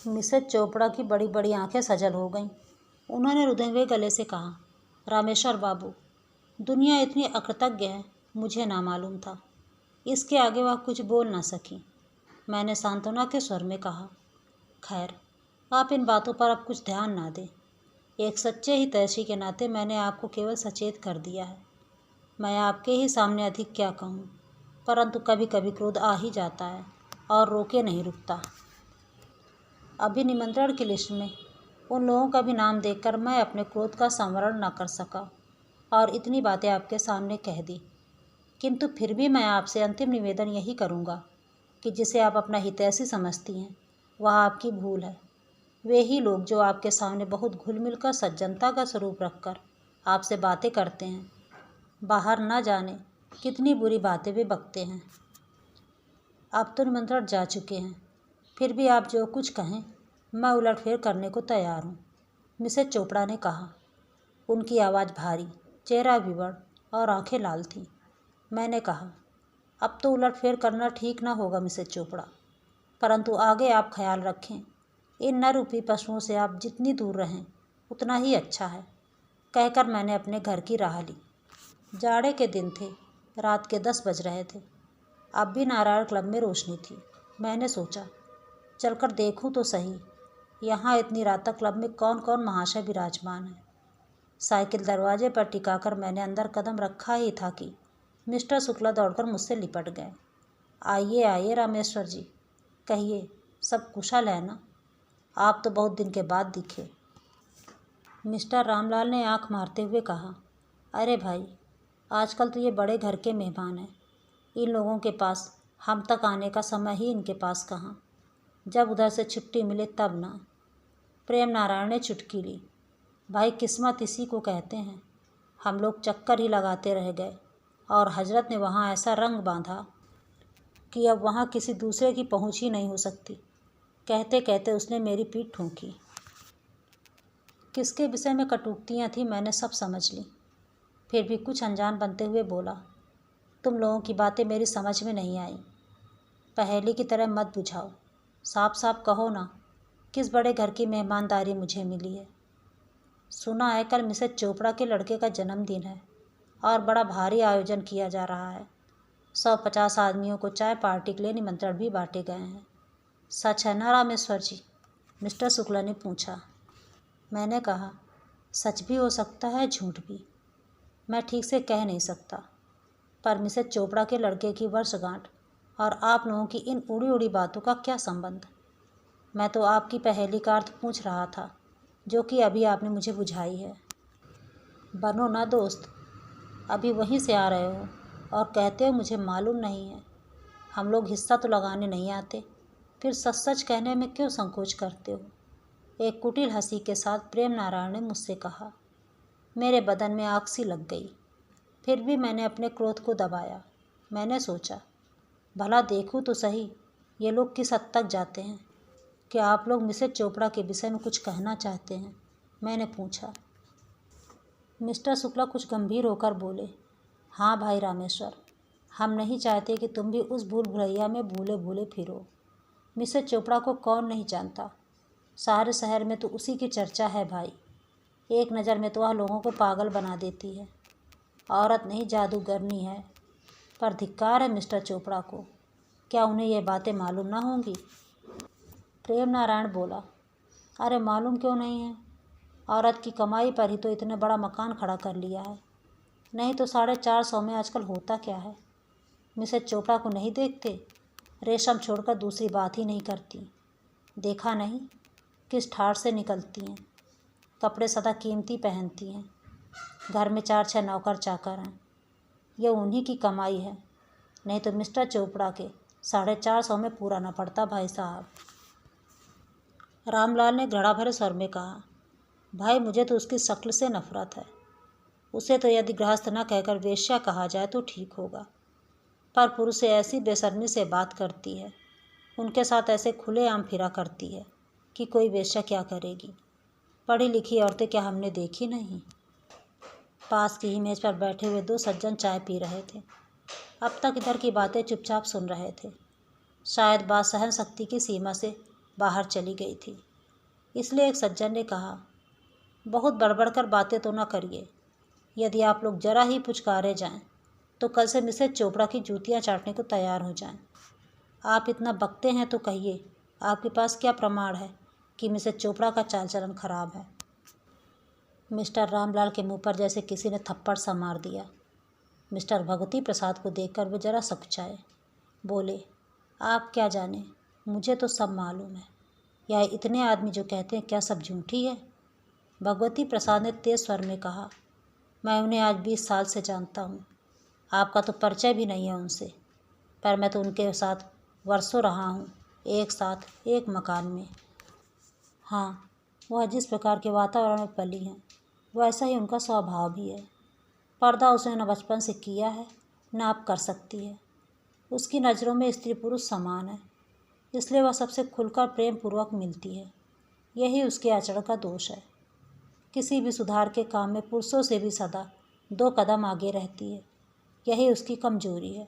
Mrs Chopra की बड़ी बड़ी आंखें सजल हो गईं। उन्होंने रुदे हुए गले से कहा, रामेश्वर बाबू, दुनिया इतनी अकृतज्ञ है, मुझे ना मालूम था। इसके आगे वह कुछ बोल ना सकी। मैंने सांत्वना के स्वर में कहा, खैर, आप इन बातों पर अब कुछ ध्यान ना दें। एक सच्चे हितैषी के नाते मैंने आपको केवल सचेत कर दिया है। मैं आपके ही सामने अधिक क्या कहूँ, परंतु कभी कभी क्रोध आ ही जाता है और रोके नहीं रुकता। अभी निमंत्रण की लिस्ट में उन लोगों का भी नाम देखकर मैं अपने क्रोध का संवरण न कर सका और इतनी बातें आपके सामने कह दी। किंतु फिर भी मैं आपसे अंतिम निवेदन यही करूँगा कि जिसे आप अपना हितैषी समझती हैं, वह आपकी भूल है। वे ही लोग जो आपके सामने बहुत घुल मिल कर सज्जनता का स्वरूप रखकर आपसे बातें करते हैं, बाहर न जाने कितनी बुरी बातें वे बकते हैं। आप तो निमंत्रण जा चुके हैं, फिर भी आप जो कुछ कहें मैं उलटफेर करने को तैयार हूँ, मिसेज चोपड़ा ने कहा। उनकी आवाज़ भारी, चेहरा विवर्ण और आंखें लाल थीं। मैंने कहा, अब तो उलटफेर करना ठीक ना होगा मिसेज चोपड़ा, परंतु आगे आप ख्याल रखें। इन नर रूपी पशुओं से आप जितनी दूर रहें उतना ही अच्छा है। कहकर मैंने अपने घर की राह ली। जाड़े के दिन थे, रात के 10 बज रहे थे। अब भी नारायण क्लब में रोशनी थी। मैंने सोचा, चलकर देखूं तो सही, यहाँ इतनी रात तक क्लब में कौन कौन महाशय विराजमान है। साइकिल दरवाजे पर टिकाकर मैंने अंदर कदम रखा ही था कि मिस्टर शुक्ला दौड़कर मुझसे लिपट गए। आइए आइए रामेश्वर जी, कहिए, सब कुशल है ना? आप तो बहुत दिन के बाद दिखे। मिस्टर रामलाल ने आंख मारते हुए कहा, अरे भाई, आजकल तो ये बड़े घर के मेहमान हैं। इन लोगों के पास हम तक आने का समय ही इनके पास कहाँ। जब उधर से छुट्टी मिले तब ना। प्रेम नारायण ने चुटकी ली। भाई, किस्मत इसी को कहते हैं। हम लोग चक्कर ही लगाते रह गए और हजरत ने वहाँ ऐसा रंग बांधा कि अब वहाँ किसी दूसरे की पहुँच ही नहीं हो सकती। कहते कहते उसने मेरी पीठ ठूंकी। किसके विषय में कटुक्तियाँ थी मैंने सब समझ ली। फिर भी कुछ अनजान बनते हुए बोला, तुम लोगों की बातें मेरी समझ में नहीं आई। पहेली की तरह मत बुझाओ, साफ साफ कहो ना, किस बड़े घर की मेहमानदारी मुझे मिली है। सुना है कल मिसेज चोपड़ा के लड़के का जन्मदिन है और बड़ा भारी आयोजन किया जा रहा है। 150 आदमियों को चाय पार्टी के लिए निमंत्रण भी बांटे गए हैं। सच है ना रामेश्वर जी? मिस्टर शुक्ला ने पूछा। मैंने कहा, सच भी हो सकता है, झूठ भी। मैं ठीक से कह नहीं सकता, पर मिसेज चोपड़ा के लड़के की वर्षगांठ और आप लोगों की इन उड़ी उड़ी बातों का क्या संबंध? मैं तो आपकी पहेली का अर्थ पूछ रहा था, जो कि अभी आपने मुझे बुझाई है। बनो ना दोस्त, अभी वहीं से आ रहे हो और कहते हो मुझे मालूम नहीं है। हम लोग हिस्सा तो लगाने नहीं आते, फिर सच सच कहने में क्यों संकोच करते हो? एक कुटिल हंसी के साथ प्रेम नारायण ने मुझसे कहा। मेरे बदन में आग सी लग गई। फिर भी मैंने अपने क्रोध को दबाया। मैंने सोचा, भला देखूं तो सही, ये लोग किस हद तक जाते हैं। क्या आप लोग मिसेज चोपड़ा के विषय में कुछ कहना चाहते हैं? मैंने पूछा। मिस्टर शुक्ला कुछ गंभीर होकर बोले, हाँ भाई रामेश्वर, हम नहीं चाहते कि तुम भी उस भूल भुलैया में भूले भूले फिरो। मिसेज चोपड़ा को कौन नहीं जानता? सारे शहर में तो उसी की चर्चा है भाई। एक नज़र में तो वह लोगों को पागल बना देती है। औरत नहीं, जादूगरनी है। पर धिक्कार है मिस्टर चोपड़ा को। क्या उन्हें ये बातें मालूम ना होंगी? प्रेम नारायण बोला, अरे मालूम क्यों नहीं है? औरत की कमाई पर ही तो इतना बड़ा मकान खड़ा कर लिया है। नहीं तो 450 में आजकल होता क्या है? मिसेज चोपड़ा को नहीं देखते? रेशम छोड़कर दूसरी बात ही नहीं करती। देखा नहीं किस ठाठ से निकलती हैं। कपड़े सदा कीमती पहनती हैं। घर में 4-6 नौकर चाकर हैं। ये उन्हीं की कमाई है, नहीं तो मिस्टर चोपड़ा के 450 में पूरा न पड़ता भाई साहब। रामलाल ने घड़ा भरे स्वर में कहा, भाई मुझे तो उसकी शक्ल से नफरत है। उसे तो यदि गृहस्थ न कहकर वेश्या कहा जाए तो ठीक होगा, पर पुरुष से ऐसी बेशर्मी से बात करती है, उनके साथ ऐसे खुलेआम फिरा करती है कि कोई वेश्या क्या करेगी। पढ़ी लिखी औरतें क्या हमने देखी नहीं? पास की ही मेज पर बैठे हुए 2 सज्जन चाय पी रहे थे। अब तक इधर की बातें चुपचाप सुन रहे थे। शायद बात सहन शक्ति की सीमा से बाहर चली गई थी। इसलिए एक सज्जन ने कहा, बहुत बड़बड़ कर बातें तो न करिए। यदि आप लोग जरा ही पुचकारे जाएं तो कल से मिसेज चोपड़ा की जूतियां चाटने को तैयार हो जाएं। आप इतना बकते हैं तो कहिए, आपके पास क्या प्रमाण है कि मिसेज चोपड़ा का चाल चलन खराब है? मिस्टर रामलाल के मुंह पर जैसे किसी ने थप्पड़ सा मार दिया। मिस्टर भगवती प्रसाद को देखकर वे जरा सकुचाए। बोले, आप क्या जाने, मुझे तो सब मालूम है। यह इतने आदमी जो कहते हैं क्या सब झूठी है? भगवती प्रसाद ने तेज स्वर में कहा, मैं उन्हें आज 20 साल से जानता हूँ। आपका तो परिचय भी नहीं है उनसे, पर मैं तो उनके साथ वर्षों रहा हूँ, एक साथ एक मकान में। हाँ, वह जिस प्रकार के वातावरण में पली हैं वैसा ही उनका स्वभाव भी है। पर्दा उसने न बचपन से किया है न अब कर सकती है। उसकी नज़रों में स्त्री पुरुष समान है, इसलिए वह सबसे खुलकर प्रेम पूर्वक मिलती है। यही उसके आचरण का दोष है। किसी भी सुधार के काम में पुरुषों से भी सदा 2 कदम आगे रहती है। यही उसकी कमजोरी है।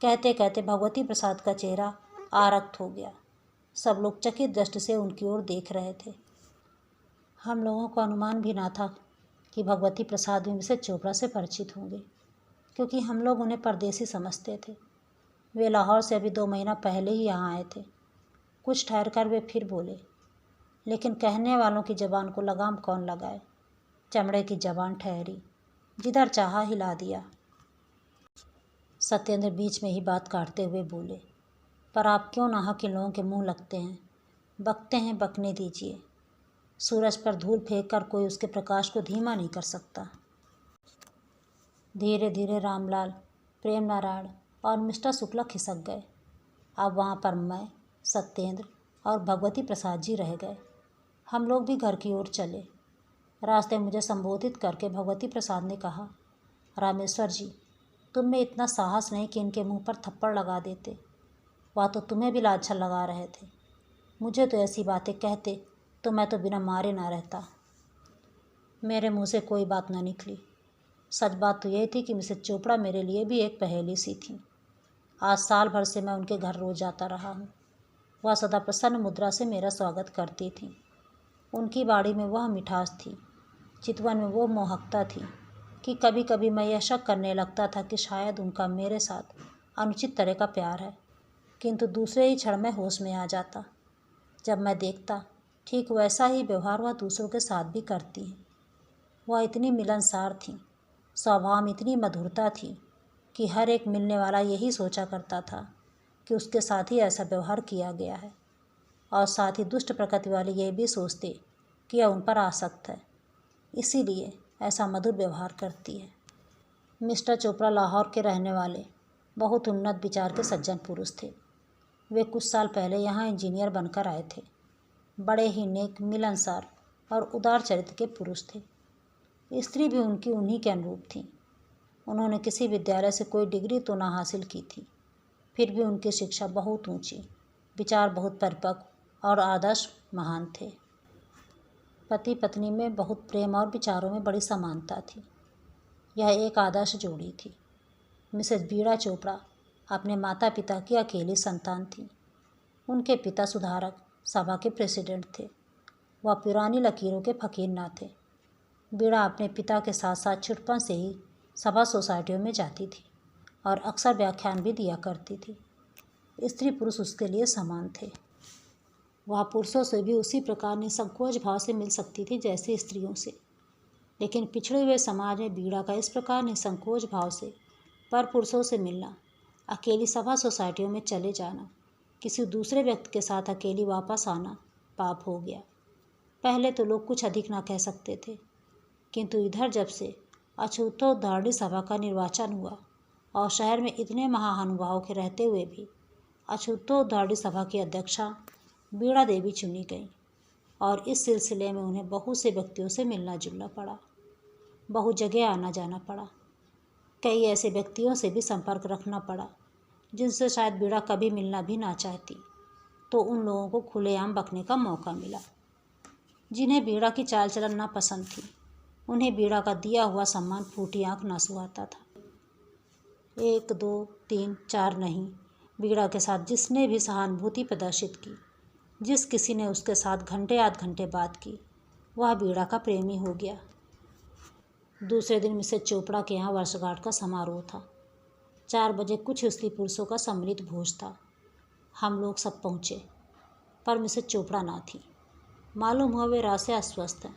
कहते कहते भगवती प्रसाद का चेहरा आरक्त हो गया। सब लोग चकित दृष्टि से उनकी ओर देख रहे थे। हम लोगों को अनुमान भी ना था कि भगवती प्रसाद भी मिसेज चोपड़ा से परिचित होंगे, क्योंकि हम लोग उन्हें परदेसी समझते थे। वे लाहौर से अभी 2 महीना पहले ही यहाँ आए थे। कुछ ठहर कर वे फिर बोले, लेकिन कहने वालों की ज़बान को लगाम कौन लगाए? चमड़े की ज़बान ठहरी, जिधर चाहा हिला दिया। सत्येंद्र बीच में ही बात काटते हुए बोले, पर आप क्यों नाहक इन लोगों के मुंह लगते हैं? बकते हैं, बकने दीजिए। सूरज पर धूल फेंक कर कोई उसके प्रकाश को धीमा नहीं कर सकता। धीरे धीरे रामलाल, प्रेम नारायण और मिस्टर शुक्ला खिसक गए। अब वहाँ पर मैं, सत्येंद्र और भगवती प्रसाद जी रह गए। हम लोग भी घर की ओर चले। रास्ते मुझे संबोधित करके भगवती प्रसाद ने कहा, रामेश्वर जी, तुम में इतना साहस नहीं कि इनके मुंह पर थप्पड़ लगा देते। वह तो तुम्हें भी लाछन लगा रहे थे। मुझे तो ऐसी बातें कहते तो मैं तो बिना मारे ना रहता। मेरे मुंह से कोई बात ना निकली। सच बात तो यही थी कि मिसेज चोपड़ा मेरे लिए भी एक पहेली सी थी। आज साल भर से मैं उनके घर रोज जाता रहा हूँ। वह सदा प्रसन्न मुद्रा से मेरा स्वागत करती थी। उनकी बाड़ी में वह मिठास थी, चितवन में वो मोहकता थी कि कभी कभी मैं यह शक करने लगता था कि शायद उनका मेरे साथ अनुचित तरह का प्यार है, किंतु दूसरे ही क्षण में होश में आ जाता जब मैं देखता ठीक वैसा ही व्यवहार वह दूसरों के साथ भी करती हैं। वह इतनी मिलनसार थी, स्वभाव में इतनी मधुरता थी कि हर एक मिलने वाला यही सोचा करता था कि उसके साथ ही ऐसा व्यवहार किया गया है, और साथ ही दुष्ट प्रकृति वाले ये भी सोचते कि यह उन पर आसक्त है, इसीलिए ऐसा मधुर व्यवहार करती है। मिस्टर चोपड़ा लाहौर के रहने वाले बहुत उन्नत विचार के सज्जन पुरुष थे। वे कुछ साल पहले यहाँ इंजीनियर बनकर आए थे। बड़े ही नेक, मिलनसार और उदार चरित्र के पुरुष थे। स्त्री भी उनकी उन्हीं के अनुरूप थी। उन्होंने किसी विद्यालय से कोई डिग्री तो ना हासिल की थी, फिर भी उनकी शिक्षा बहुत ऊंची, विचार बहुत परिपक्व और आदर्श महान थे। पति पत्नी में बहुत प्रेम और विचारों में बड़ी समानता थी। यह एक आदर्श जोड़ी थी। मिसेज बीड़ा चोपड़ा अपने माता पिता की अकेली संतान थी। उनके पिता सुधारक सभा के प्रेसिडेंट थे। वह पुरानी लकीरों के फकीर ना थे। बीड़ा अपने पिता के साथ साथ छुटपन से ही सभा सोसाइटियों में जाती थी और अक्सर व्याख्यान भी दिया करती थी। स्त्री पुरुष उसके लिए समान थे। वह पुरुषों से भी उसी प्रकार निसंकोच भाव से मिल सकती थी जैसे स्त्रियों से, लेकिन पिछड़े हुए समाज में बीड़ा का इस प्रकार निसंकोच भाव से पर पुरुषों से मिलना, अकेली सभा सोसाइटियों में चले जाना, किसी दूसरे व्यक्ति के साथ अकेली वापस आना पाप हो गया। पहले तो लोग कुछ अधिक ना कह सकते थे, किंतु इधर जब से अछूतोद्धारणी सभा का निर्वाचन हुआ और शहर में इतने महानुभावों के रहते हुए भी अछूतोद्धारणी सभा की अध्यक्षा बीड़ा देवी चुनी गई, और इस सिलसिले में उन्हें बहुत से व्यक्तियों से मिलना जुलना पड़ा, बहुत जगह आना जाना पड़ा। कई ऐसे व्यक्तियों से भी संपर्क रखना पड़ा जिनसे शायद बीड़ा कभी मिलना भी ना चाहती, तो उन लोगों को खुलेआम बकने का मौका मिला। जिन्हें बीड़ा की चाल चलन ना पसंद थी, उन्हें बीड़ा का दिया हुआ सम्मान फूटी आँख ना सुहाता था। 1, 2, 3, 4 नहीं, बीड़ा के साथ जिसने भी सहानुभूति प्रदर्शित की जिस किसी ने उसके साथ घंटे आध घंटे बात की वह बीड़ा का प्रेमी हो गया। दूसरे दिन मिसेज चोपड़ा के यहाँ वर्षगांठ का समारोह था। 4 बजे कुछ स्त्री पुरुषों का सम्मिलित भोज था। हम लोग सब पहुँचे, पर मिसेज चोपड़ा ना थी। मालूम हुआ वे रात से अस्वस्थ हैं,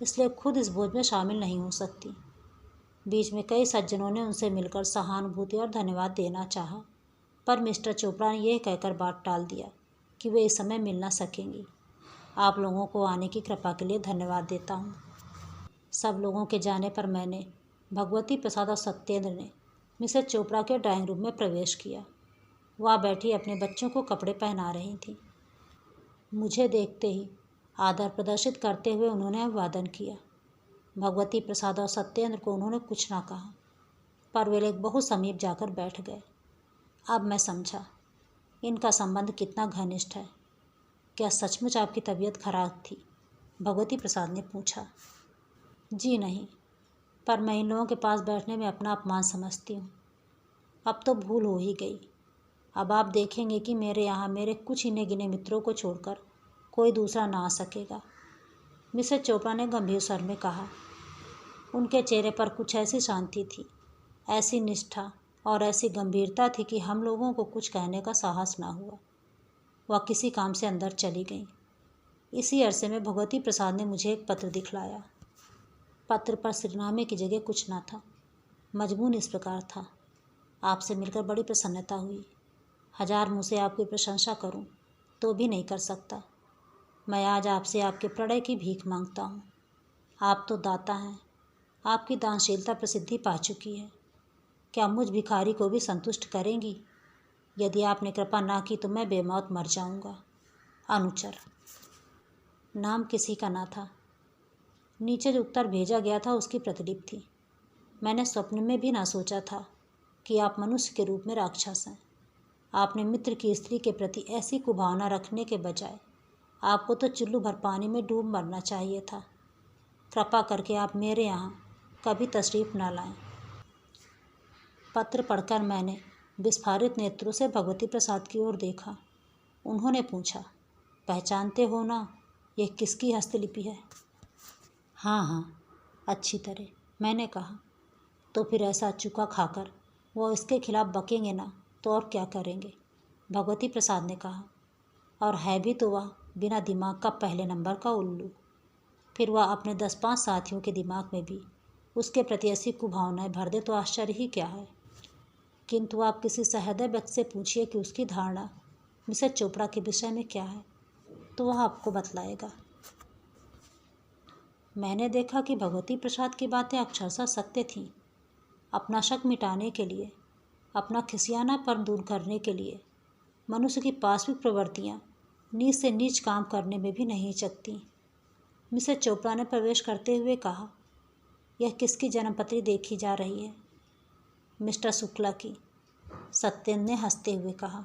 इसलिए खुद इस भोज में शामिल नहीं हो सकती। बीच में कई सज्जनों ने उनसे मिलकर सहानुभूति और धन्यवाद देना चाहा, पर मिस्टर चोपड़ा ने यह कहकर बात टाल दिया कि वे इस समय मिल ना सकेंगी। आप लोगों को आने की कृपा के लिए धन्यवाद देता हूँ। सब लोगों के जाने पर मैंने, भगवती प्रसाद और सत्येंद्र ने मिसेज चोपड़ा के ड्राइंग रूम में प्रवेश किया। वह बैठी अपने बच्चों को कपड़े पहना रही थी। मुझे देखते ही आदर प्रदर्शित करते हुए उन्होंने अभिवादन किया। भगवती प्रसाद और सत्येंद्र को उन्होंने कुछ ना कहा, पर वे लोग बहुत समीप जाकर बैठ गए। अब मैं समझा इनका संबंध कितना घनिष्ठ है। क्या सचमुच आपकी तबीयत खराब थी? भगवती प्रसाद ने पूछा। जी नहीं, पर मैं इन लोगों के पास बैठने में अपना अपमान समझती हूँ। अब तो भूल हो ही गई। अब आप देखेंगे कि मेरे यहाँ मेरे कुछ इन्हें गिने मित्रों को छोड़कर कोई दूसरा ना आ सकेगा, मिसेज चोपड़ा ने गंभीर स्वर में कहा। उनके चेहरे पर कुछ ऐसी शांति थी, ऐसी निष्ठा और ऐसी गंभीरता थी कि हम लोगों को कुछ कहने का साहस ना हुआ। वह किसी काम से अंदर चली गई। इसी अरसे में भगवती प्रसाद ने मुझे एक पत्र दिखलाया। पत्र पर सिरनामे की जगह कुछ ना था। मजमून इस प्रकार था। आपसे मिलकर बड़ी प्रसन्नता हुई। 1000 मुँह से आपकी प्रशंसा करूं तो भी नहीं कर सकता। मैं आज आपसे आपके प्रणय की भीख मांगता हूं। आप तो दाता हैं। आपकी दानशीलता प्रसिद्धि पा चुकी है। क्या मुझ भिखारी को भी संतुष्ट करेंगी? यदि आपने कृपा ना की तो मैं बेमौत मर जाऊंगा। अनुचर। नाम किसी का ना था। नीचे जो उत्तर भेजा गया था उसकी प्रतिलिपि थी। मैंने स्वप्न में भी ना सोचा था कि आप मनुष्य के रूप में राक्षस हैं। आपने मित्र की स्त्री के प्रति ऐसी कुभावना रखने के बजाय आपको तो चुल्लू भर पानी में डूब मरना चाहिए था। कृपा करके आप मेरे यहाँ कभी तशरीफ़ ना लाएं। पत्र पढ़कर मैंने विस्फारित नेत्रों से भगवती प्रसाद की ओर देखा। उन्होंने पूछा, पहचानते हो ना, यह किसकी हस्तलिपि है? हाँ हाँ, अच्छी तरह, मैंने कहा। तो फिर ऐसा चुका खाकर वो इसके खिलाफ बकेंगे ना तो और क्या करेंगे? भगवती प्रसाद ने कहा। और है भी तो वह बिना दिमाग का पहले नंबर का उल्लू। फिर वह अपने 10-5 साथियों के दिमाग में भी उसके प्रति ऐसी कुभावनाएं भर दे तो आश्चर्य ही क्या है। किंतु आप किसी सहृदय व्यक्ति से पूछिए कि उसकी धारणा मिसेज चोपड़ा के विषय में क्या है, तो वह आपको बतलाएगा। मैंने देखा कि भगवती प्रसाद की बातें अक्षरशः सत्य थीं। अपना शक मिटाने के लिए, अपना खिसियानापन दूर करने के लिए मनुष्य की पाशविक प्रवृत्तियाँ नीच से नीच काम करने में भी नहीं हिचकती। मिसेज चोपड़ा ने प्रवेश करते हुए कहा, यह किसकी जन्मपत्री देखी जा रही है? मिस्टर शुक्ला की। सत्येंद्र ने हंसते हुए कहा।